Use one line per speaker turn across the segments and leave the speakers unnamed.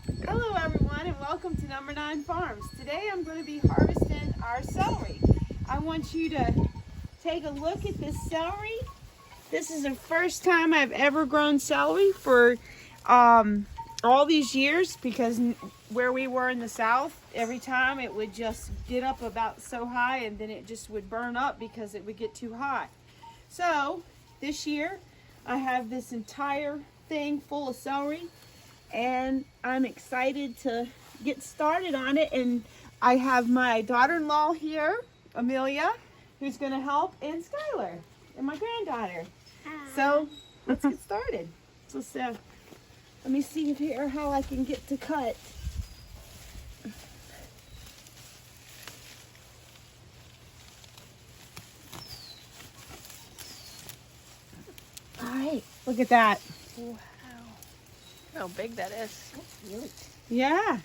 Hello everyone and welcome to Number 9 Farms. Today I'm going to be harvesting our celery. I want you to take a look at this celery. This is the first time I've ever grown celery for all these years, because where we were in the south, every time it would just get up about so high and then it just would burn up because it would get too hot. So this year I have this entire thing full of celery and I'm excited to get started on it. And I have my daughter-in-law here, Amelia, who's going to help, and Skylar, and my granddaughter. So let's get started. So let me see here how I can get to cut. All right, look at that.
Wow. How big that is.
Yeah,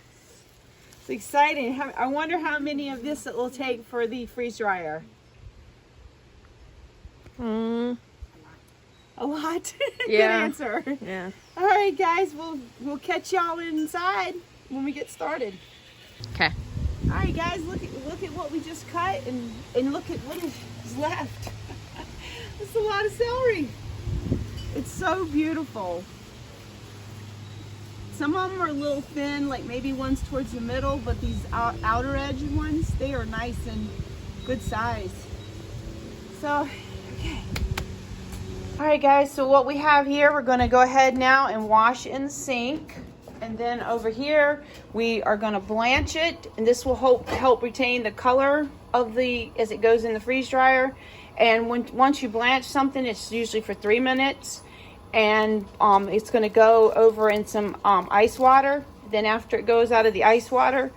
it's exciting. I wonder how many of this it will take for the freeze dryer. A lot. Good
Yeah.
answer.
Yeah.
All right, guys, we'll catch y'all inside when we get started.
Okay.
All right, guys, look at what we just cut, and look at what is left. That's a lot of celery. It's so beautiful. Some of them are a little thin, like maybe one's towards the middle, but these outer edge ones, they are nice and good size. So, okay. All right, guys, so what we have here, we're going to go ahead now and wash in the sink. And then over here, we are going to blanch it, and this will help retain the color of as it goes in the freeze dryer. And once you blanch something, it's usually for 3 minutes. And it's going to go over in some ice water. Then after it goes out of the ice water,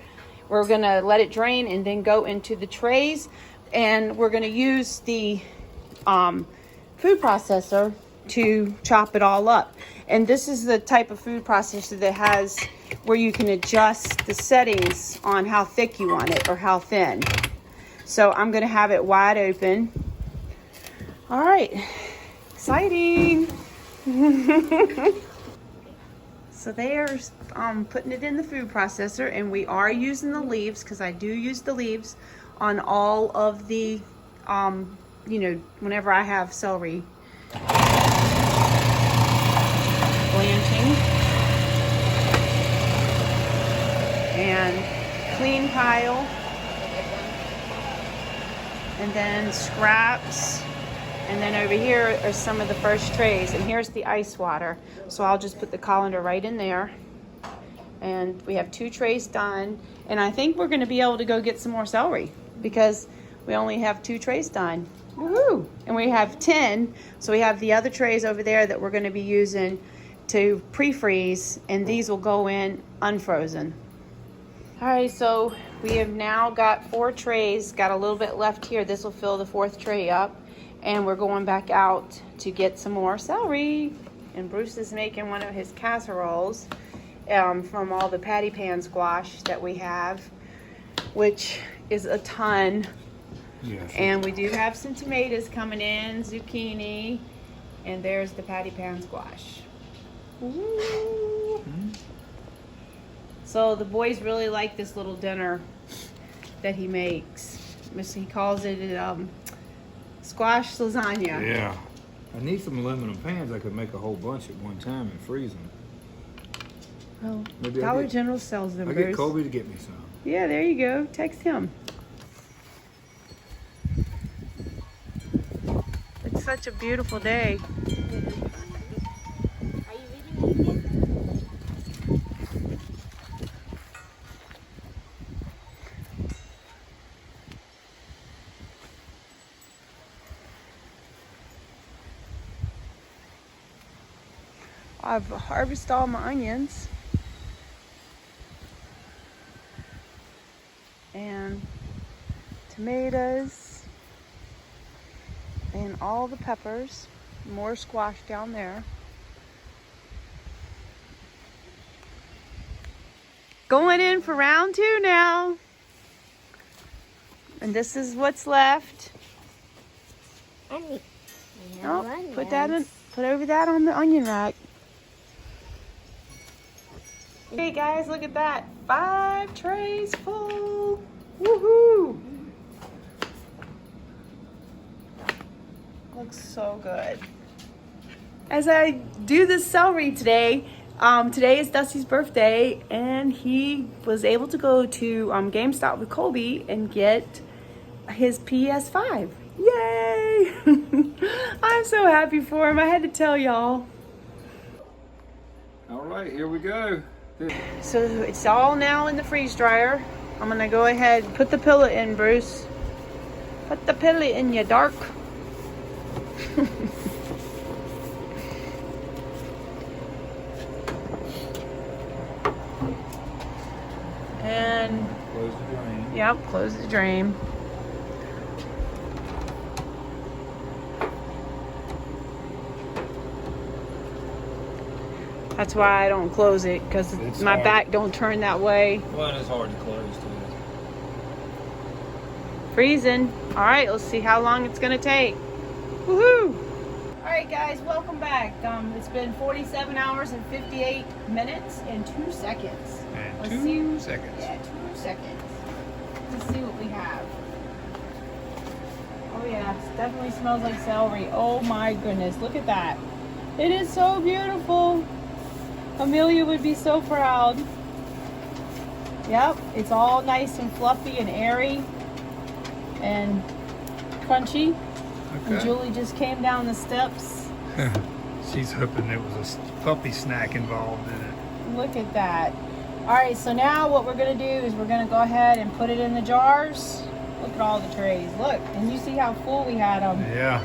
we're going to let it drain and then go into the trays. And we're going to use the food processor to chop it all up. And this is the type of food processor that has where you can adjust the settings on how thick you want it or how thin. So I'm going to have it wide open. All right, exciting. So they are putting it in the food processor, and we are using the leaves, because I do use the leaves on all of the whenever I have celery blanching. And clean pile, and then scraps. And then over here are some of the first trays, and here's the ice water. So I'll just put the colander right in there. And we have 2 trays done. And I think we're going to be able to go get some more celery, because we only have 2 trays done. Woohoo! And we have 10. So we have the other trays over there that we're going to be using to pre-freeze, and these will go in unfrozen. All right, so we have now got 4 trays, got a little bit left here. This will fill the 4th tray up. And we're going back out to get some more celery. And Bruce is making one of his casseroles from all the patty pan squash that we have, which is a ton.
Yes.
And we do have some tomatoes coming in, zucchini, and there's the patty pan squash. Ooh.
Mm-hmm.
So the boys really like this little dinner that he makes. He calls it squash lasagna.
Yeah. I need some aluminum pans. I could make a whole bunch at one time and freeze them.
Oh,
Maybe
Dollar General sells them,
I get
Bruce.
Colby to get me some.
Yeah, there you go. Text him. It's such a beautiful day. I've harvested all my onions and tomatoes and all the peppers. More squash down there. Going in for round 2 now. And this is what's left. Oh, put over that on the onion rack. Hey guys, look at that. 5 trays full. Woohoo! Looks so good. As I do this celery today, today is Dusty's birthday, and he was able to go to GameStop with Colby and get his PS5. Yay! I'm so happy for him. I had to tell y'all.
All right, here we go.
So it's all now in the freeze dryer. I'm gonna go ahead and put the pillow in, Bruce. Put the pillow in, you dark. And
Close the drain.
yep, close the drain. That's why I don't close it, because my
hard.
back don't turn that way.
Well, it's hard to close too.
Freezing. All right, let's see how long it's gonna take. Woohoo! All right, guys, welcome back. It's been 47 hours and 58 minutes and 2 seconds.
And
Let's
2
see.
seconds.
Yeah, 2 seconds. Let's see what we have. Oh yeah, it definitely smells like celery. Oh my goodness, look at that. It is so beautiful. Amelia would be so proud. Yep, it's all nice and fluffy and airy and crunchy. And
Okay.
Julie just came down the steps.
She's hoping there was a puppy snack involved in it.
Look at that. All right, so now what we're gonna do is we're gonna go ahead and put it in the jars. Look at all the trays. Look, and you see how full we had them.
Yeah.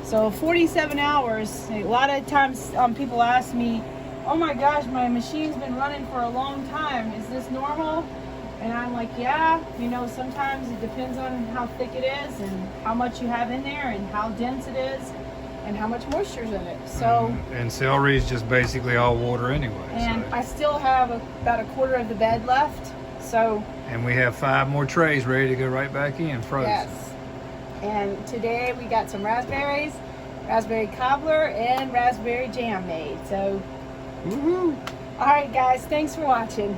So 47 hours. A lot of times people ask me, oh my gosh, my machine's been running for a long time. Is this normal? And I'm like, yeah, you know, sometimes it depends on how thick it is and how much you have in there and how dense it is and how much moisture's in it. So,
And celery is just basically all water anyway.
and
so.
I still have about a quarter of the bed left. So,
And we have 5 more trays ready to go right back in, frozen.
yes. And today we got some raspberries, raspberry cobbler, and raspberry jam made. So,
Woohoo!
all right, guys, thanks for watching.